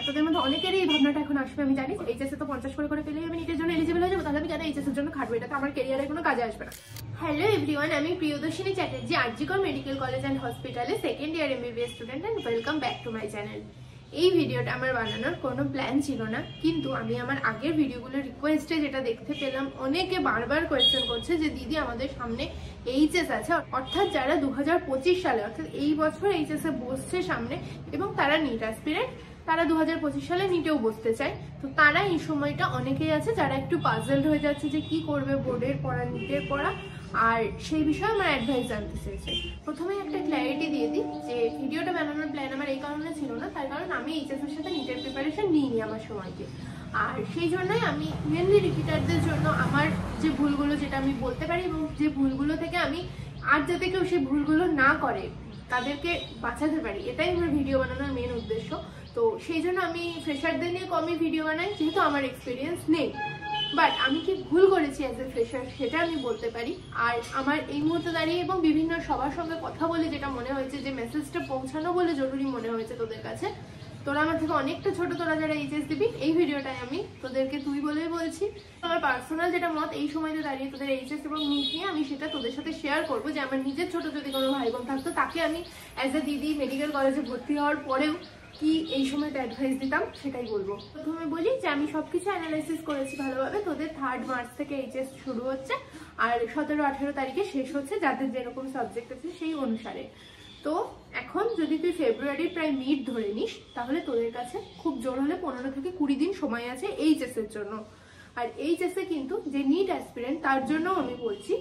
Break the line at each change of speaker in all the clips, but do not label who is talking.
তোদের মধ্যে অনেকেরই এই ভাবনাটা এখন আসবে, আমি জানি। এইচএস এ তো 50 করে পেলেই আমি নিটের জন্য এলিজিবল হয়ে যাবো, তাহলে আমি কেন এইচএস এর জন্য খাটবো? এটা তো আমার ক্যারিয়ারে কোনো কাজে আসবে না। হ্যালো এভরিওয়ান, আমি Priyadarshini Chatterjee, RG Kar medical college and হসপিটালে second year MBBS student, and welcome back to my channel. এই ভিডিওটা আমার বানানোর কোনো প্ল্যান ছিল না, কিন্তু আমি আমার আগের ভিডিওগুলোর রিকোয়েস্টে যেটা দেখতে পেলাম, অনেকে বারবার কোয়েশ্চেন করছে যে দিদি আমাদের সামনে এইচএস আছে, অর্থাৎ যারা 2025 সালে অর্থাৎ এই বছর এইচএস এ বসছে সামনে এবং তারা নিট অ্যাসপিরেন্ট, তারা 2025 সালে নিটেও বসতে চায়। তো তারা এই সময়টা অনেকেই আছে যারা একটু পাজলড হয়ে যাচ্ছে যে কি করবে, বোর্ডের পড়া নিটের পড়া, আর সেই বিষয়ে আমার অ্যাডভাইস জানতে চেয়েছে। প্রথমে একটা ক্ল্যারিটি দিয়ে দিই যে ভিডিওটা বানানোর প্ল্যান আমার এই কারণে ছিল না, তার কারণ আমি এইচএস এর সাথে নিটের প্রিপারেশন নিইনি আমার সময়কে, আর সেই জন্যই আমি মেনলি রিপিটারদের জন্য আমার যে ভুলগুলো যেটা আমি বলতে পারি এবং যে ভুলগুলো থেকে আমি আর যাতে কেউ সেই ভুলগুলো না করে তাদেরকে বাঁচাতে পারি, এটাই আমার ভিডিও বানানোর মেন উদ্দেশ্য। তো সেই জন্য আমি ফ্রেশারদের নিয়ে কমই ভিডিও বানাই, যেহেতু আমার এক্সপিরিয়েন্স নেই। বাট আমি কি ভুল করেছি অ্যাজ এ ফ্রেশার সেটা আমি বলতে পারি, আর আমার এই মুহূর্তে দাঁড়িয়ে এবং বিভিন্ন সবার সঙ্গে কথা বলে যেটা মনে হয়েছে যে মেসেজটা পৌঁছানো বলে জরুরি মনে হয়েছে তোদের কাছে। তোরা আমার থেকে অনেকটা ছোট, তোরা যারা এইচএস দিবি, এই ভিডিওটায় আমি তোদেরকে তুই বলেই বলছি। আমার পার্সোনাল যেটা মত এই সময়তে দাঁড়িয়ে তোদের এইচএস এবং নিট নিয়ে আমি সেটা তোদের সাথে শেয়ার করবো, যে আমার নিজের ছোট যদি কোনো ভাই বোন থাকতো তাকে আমি অ্যাজ এ দিদি মেডিকেল কলেজে ভর্তি হওয়ার পরেও কি এই সময়টা অ্যাডভাইস দিতাম সেটাই বলবো। প্রথমে বলি যে আমি সবকিছু অ্যানালাইসিস করেছি ভালোভাবে। তোদের 3 মার্চ থেকে এইচএস শুরু হচ্ছে আর 17-18 তারিখে শেষ হচ্ছে, যাদের যেরকম সাবজেক্ট আছে সেই অনুসারে। তো এখন যদি তুই ফেব্রুয়ারির প্রায় মিড ধরে নিস, তাহলে তোদের কাছে খুব জোর হলে 15 থেকে 20 দিন সময় আছে এইচএস এর জন্য। আর এইচএস এ কিন্তু যে নিট অ্যাসপিরেন্ট তার জন্য আমি বলছি,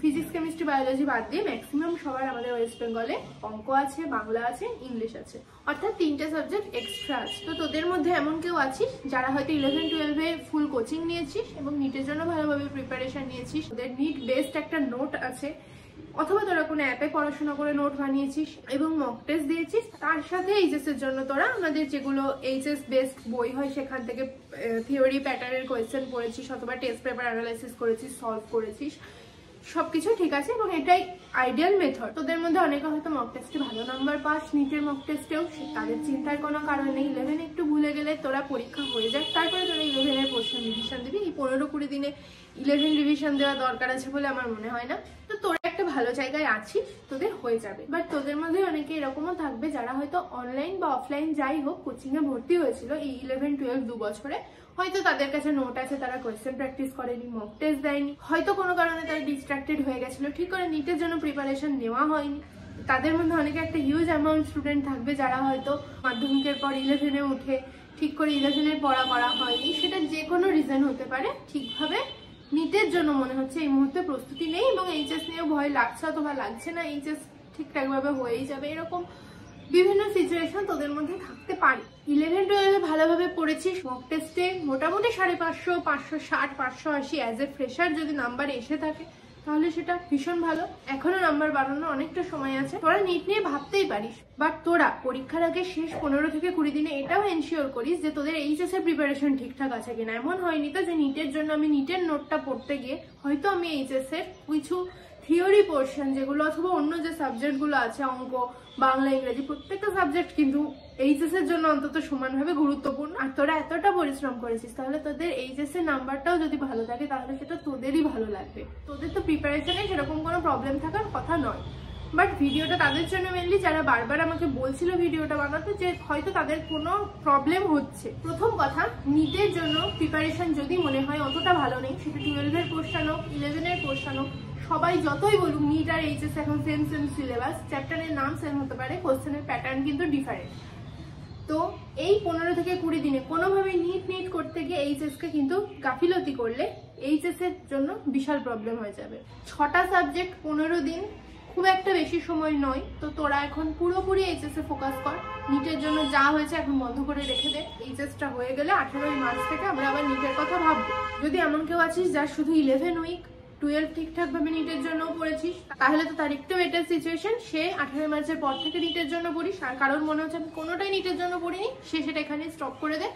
ফিজিক্স কেমিস্ট্রি বায়োলজি বাদ দিয়ে ম্যাক্সিমাম সবার আমাদের ওয়েস্ট বেঙ্গলে অঙ্ক আছে, বাংলা আছে, ইংলিশ আছে, অর্থাৎ 3টে সাবজেক্ট এক্সট্রা আছে। তো তোদের মধ্যে এমন কেউ আছিস যারা হয়তো 11-12 ফুল কোচিং নিয়েছিস এবং নিটের জন্য ভালোভাবে প্রিপারেশন নিয়েছিস, তোদের নিট বেসড একটা নোট আছে, অথবা তোরা কোনো অ্যাপে পড়াশোনা করে নোট বানিয়েছিস এবং মক টেস্ট দিয়েছিস। তার সাথে এইচএস এর জন্য তোরা আমাদের যেগুলো এইচএস বেসড বই হয় সেখান থেকে থিওরি প্যাটার্নের কোয়েশ্চেন পড়েছিস, অথবা টেস্ট পেপার অ্যানালাইসিস করেছিস, সলভ করেছিস, সবকিছু ঠিক আছে এবং এটাই আইডিয়াল মেথড। তোদের মধ্যে অনেকে হয়তো মক টেস্টে ভালো নাম্বার পাস, নিটের মক টেস্টেও, তাদের চিন্তার কোনো কারণ নেই। 11 একটু ভুলে গেলে তোরা পরীক্ষা হয়ে যায়, তারপরে তোরা 11-এর পোর্শন রিভিশন দিবি। এই 15-20 দিনে 11 রিভিশন দেওয়া দরকার আছে বলে আমার মনে হয় না। তো তোরা একটা ভালো জায়গায় আছিস, তোদের হয়ে যাবে। বাট তোদের মধ্যে অনেকে এরকমও থাকবে যারা হয়তো অনলাইন বা অফলাইন যাই হোক কোচিং এ ভর্তি হয়েছিল এই 11-12 2 বছরে, হয়তো তাদের কাছে নোট আছে, তারা কোয়েশ্চেন প্র্যাকটিস করেনি, মক টেস্ট দেয়নি, হয়তো কোনো কারণে তারা ডিস্ট্রাক্টেড হয়ে গেছিল, ঠিক করে নিটের জন্য প্রিপারেশন নেওয়া হয়নি। তাদের মধ্যে অনেকে একটা হিউজ অ্যামাউন্ট স্টুডেন্ট থাকবে যারা হয়তো মাধ্যমিকের পর 11-এ উঠে ঠিক করে 11-এর পড়া করা হয়নি, সেটা যে কোনো রিজন হতে পারে। ঠিকভাবে নিটের জন্য মনে হচ্ছে এই মুহূর্তে প্রস্তুতি নেই এবং এইচএস নিয়েও ভয় লাগছে অথবা লাগছে না, এইচএস ঠিকঠাকভাবে হয়েই যাবে, এরকম বিভিন্ন সিচুয়েশন তোদের মধ্যে থাকতে পারে। 11-12 ভালোভাবে পড়েছিস, মক টেস্টে মোটামুটি 550, 560, 580 অ্যাজ এ ফ্রেশার যদি নাম্বার এসে থাকে তাহলে সেটা ভীষণ ভালো। এখনো নাম্বার বাড়ানোর অনেকটা সময় আছে, তোরা নিট নিয়ে ভাবতেই পারিস। বাট তোরা পরীক্ষার আগে শেষ 15 থেকে 20 দিনে এটাও এনশিওর করিস যে তোদের এইচএস এর প্রিপারেশন ঠিকঠাক আছে কিনা। এমন হয়নি তো যে নিটের জন্য আমি নিটের নোটটা পড়তে গিয়ে হয়তো আমি এইচএস এর কিছু থিওরি পোর্শন যেগুলো অথবা অন্য যে সাবজেক্টগুলো আছে, অঙ্ক, বাংলা, ইংরেজি, প্রত্যেকটা সাবজেক্ট কিন্তু এইচএস এর জন্য অন্তত সমানভাবে গুরুত্বপূর্ণ। আর তোরা এতটা পরিশ্রম করেছিস, তাহলে তোদের এইচএস এর নাম্বারটাও যদি ভালো থাকে তাহলে সেটা তোদেরই ভালো লাগবে। তোদের তো প্রিপারেশনে সেরকম কোনো প্রবলেম থাকার কথা নয়। বাট ভিডিওটা তাদের জন্য মেনলি যারা বারবার আমাকে বলছিল ভিডিওটা বানাতে যে হয়তো তাদের কোনো প্রবলেম হচ্ছে। প্রথম কথা, নিটের জন্য প্রিপারেশন যদি মনে হয় অতটা ভালো নেই, সেটা 12-এর পোর্শন হোক, 11-এর পোর্শন হোক, সবাই যতই বলুক নিট আর এইচএস এখন সেম সিলেবাস, চ্যাপ্টারের নাম সেম হতে পারে, কোশ্চেনের প্যাটার্ন কিন্তু ডিফারেন্ট। তো এই 15 থেকে 20 দিনে কোনোভাবে নিট করতে গিয়ে এইচএস কে কিন্তু গাফিলতি করলে এইচএস এর জন্য বিশাল প্রবলেম হয়ে যাবে। 6টা সাবজেক্ট 15 দিন খুব একটা বেশি সময় নয়। তো তোরা এখন পুরোপুরি এইচএস এ ফোকাস কর, নিটের জন্য যা হয়েছে এখন বন্ধ করে রেখে দে। এইচএসটা হয়ে গেলে 18 মার্চ থেকে আমরা আবার নিটের কথা ভাববো। যদি এমন কেউ আছিস যার শুধু 11 উইক 12 ঠিকঠাক ভাবে নিটের জন্য পড়েছিস, তাহলে তো তার একটু বেটার সিচুয়েশন, সে 18 মার্চের পর থেকে নিটের জন্য পড়িস। আর কারণ মনে হচ্ছে আমি কোনোটাই নিটের জন্য পড়িনি, সে সেটা এখানে স্টপ করে দে।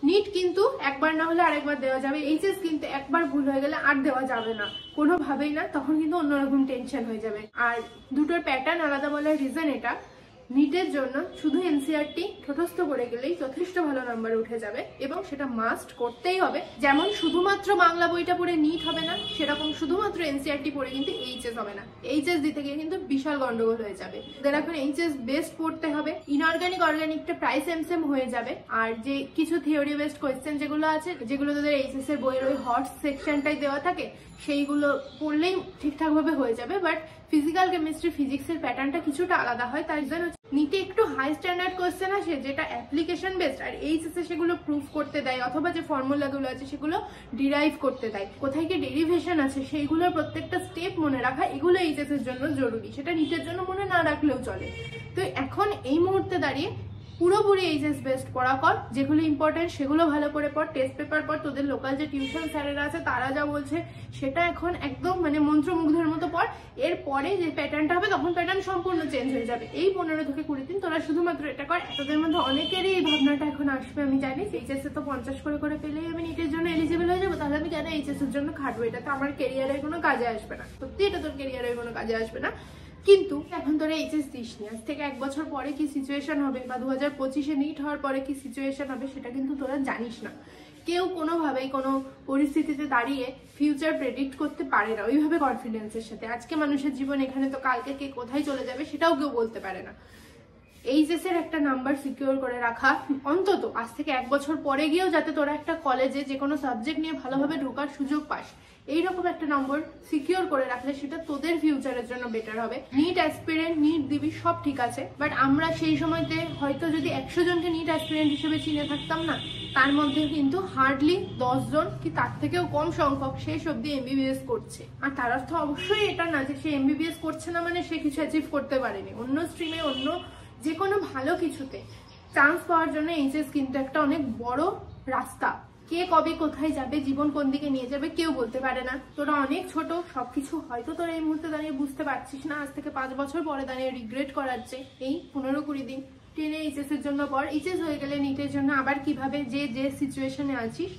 নিট কিন্তু একবার না হলে আরেকবার দেওয়া যাবে, এইচএস কিন্তু একবার ভুল হয়ে গেলে আর দেওয়া যাবে না, কোনোভাবেই না, তখন কিন্তু অন্যরকম টেনশন হয়ে যাবে। আর দুটোর প্যাটার্ন আলাদা বলার রিজন এটা নিটের জন্য শুধু এনসিআরটি ঠোঁটস্থ করে গেলেই যথেষ্ট ভালো নাম্বার উঠে যাবে এবং সেটা মাস্ট করতেই হবে। যেমন শুধুমাত্র বাংলা বইটা পড়ে নিট হবে না, সেরকম শুধুমাত্র এনসিআরটি পড়ে কিন্তু এইচএস হবে না। এইচএস দিতে গিয়ে কিন্তু বিশাল গন্ডগোল হয়ে যাবে। ওদের এখন এইচএস বেস্ট পড়তে হবে, ইনঅর্গানিক অর্গানিকটা প্রায় সেম হয়ে যাবে। আর যে কিছু থিওরি বেসড কোয়েশ্চেন যেগুলো আছে, যেগুলো তোদের এইচএস এর বইয়ের ওই হট সেকশনটাই দেওয়া থাকে, সেইগুলো পড়লেই ঠিকঠাক ভাবে হয়ে যাবে। বাট ফিজিক্যাল কেমিস্ট্রি ফিজিক্সের প্যাটার্নটা কিছুটা আলাদা হয়, তাই জন্য নিটে একটু হাই স্ট্যান্ডার্ড কোয়েশ্চেন আসে যেটা অ্যাপ্লিকেশন বেসড, আর এইচএস এ সেগুলো প্রুফ করতে দেয় অথবা যে ফর্মুলাগুলো আছে সেগুলো ডিরাইভ করতে দেয়। কোথায় কি ডেরিভেশন আছে সেইগুলোর প্রত্যেকটা স্টেপ মনে রাখা, এগুলো এইচএস এর জন্য জরুরি। সেটা নিটের জন্য মনে না রাখলেও চলে। তো এখন এই মুহূর্তে দাঁড়িয়ে পুরোপুরি এইচএস বেসড পড়া কর, যেগুলো ইম্পর্টেন্ট সেগুলো ভালো করে পড়। টেস্ট পেপার পর তোদের লোকাল যে টিউশন স্যারেরা আছে তারা যা বলছে সেটা এখন একদম মন্ত্রমুগ্ধের মতো পড়। এরপরে যে প্যাটার্নটা হবে তখন প্যাটার্ন সম্পূর্ণ চেঞ্জ হয়ে যাবে। এই 15 থেকে 20 দিন তোরা শুধুমাত্র এটা কর। তোদের মধ্যে অনেকেরই এই ভাবনাটা এখন আসবে, আমি জানি এইচএস এ তো 50 করে পেলেই আমি নিটের জন্য এলিজিবল হয়ে যাবো, তাহলে আমি কেন এইচএস এর জন্য খাটবো? এটা তো আমার ক্যারিয়ারের কোনো কাজে আসবে না। সত্যি এটা তোর ক্যারিয়ারের কোনো কাজে আসবে না। কিন্তু এখন তোরা এইচএস দিসনি, আজ থেকে 1 বছর পরে কি সিচুয়েশন হবে বা 2025-এ নিট হওয়ার পরে কি সিচুয়েশন হবে সেটা কিন্তু তোরা জানিস না। কেউ কোনোভাবেই কোনো পরিস্থিতিতে দাঁড়িয়ে ফিউচার প্রেডিক্ট করতে পারে না ওইভাবে কনফিডেন্সের সাথে। আজকে মানুষের জীবন এখানে, তো কালকে কে কোথায় চলে যাবে সেটাও কেউ বলতে পারে না। এইচএস এর একটা নাম্বার সিকিউর করে রাখা, অন্তত আজ থেকে 1 বছর পরে গিয়েও যাতে তোরা একটা কলেজে যে কোনো সাবজেক্ট নিয়ে ভালোভাবে ঢোকার সুযোগ পাস, এইরকম একটা নম্বর সিকিউর করে রাখলে সেটা তোদের ফিউচারের জন্য বেটার হবে। নিট অ্যাসপিরেন্ট, নিট দিবি, সব ঠিক আছে, বাট আমরা সেই সময়তে হয়তো যদি 100 জনকে নিট অ্যাসপিরেন্ট হিসেবে চিনে থাকতাম না, তার মধ্যে কিন্তু হার্ডলি 10 জন কি তার থেকেও কম সংখ্যক শেষ অব্দি এমবিবিএস করছে। আর তার অর্থ অবশ্যই এটা না যে সে এমবিবিএস করছে না মানে সে কিছু অ্যাচিভ করতে পারেনি। অন্য স্ট্রিমে, অন্য যে কোনো ভালো কিছুতে চান্স পাওয়ার জন্য এইচএস কিন্তু একটা অনেক বড় রাস্তা। কে কবে কোথায় যাবে, জীবন কোন দিকে নিয়ে যাবে কেউ বলতে পারে না। তোরা অনেক ছোট, সবকিছু হয়তো তোরা এই মুহূর্তে দাঁড়িয়ে বুঝতে পারছিস না। আজ থেকে 5 বছর পরে দাঁড়িয়ে রিগ্রেট করাচ্ছে। এই 15-20 দিন টেনে এইচএস এর জন্য পর, এইচএস হয়ে গেলে নিটের জন্য আবার কিভাবে যে সিচুয়েশনে আছিস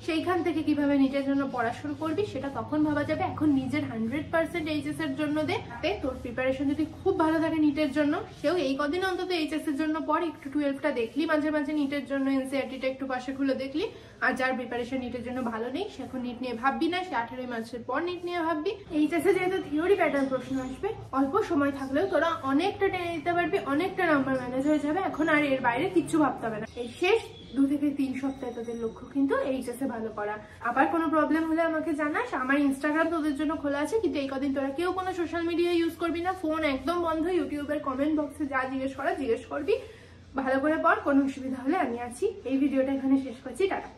সেইখান থেকে কিভাবে নিটের জন্য পড়াশোনা করবি সেটা তখন ভাবা যাবে। এখন নিজের 100% এইচএস এর জন্য দে। তোর প্রিপারেশন যদি খুব ভালো থাকে নিটের জন্য, সেও এই কদিন অন্তত এইচএস এর জন্য পর, একটু 12টা দেখলি, মাঝে মাঝে নিটের জন্য এনসিআরটিটা একটু পাশে খুলে দেখলি। আর যার প্রিপারেশন নিটের জন্য ভালো নেই সে এখন নিট নিয়ে ভাববি না, সে 18 মাসের পর নিট নিয়ে ভাববি। এইচএস এ যেহেতু থিওরি প্যাটার্ন প্রশ্ন আসবে, অল্প সময় থাকলেও তোরা অনেকটা টেনে দিতে পারবি, অনেকটা নাম্বার ম্যানেজ হয়ে যাবে। এখন আর এর বাইরে কিচ্ছু ভাবতে হবে না। এই শেষ 2 থেকে 3 সপ্তাহে তোদের লক্ষ্য কিন্তু এইচএস এ ভালো করা। আবার কোনো প্রবলেম হলে আমাকে জানাস। আমার ইনস্টাগ্রাম তোদের জন্য খোলা আছে, কিন্তু এই কদিন তোরা কেউ কোনো সোশ্যাল মিডিয়া ইউজ করবি না, ফোন একদম বন্ধ। ইউটিউবের কমেন্ট বক্সে যা জিজ্ঞেস করবি, ভালো করে পড়। কোনো অসুবিধা হলে আমি আছি। এই ভিডিওটা এখানে শেষ করছি, টাটা।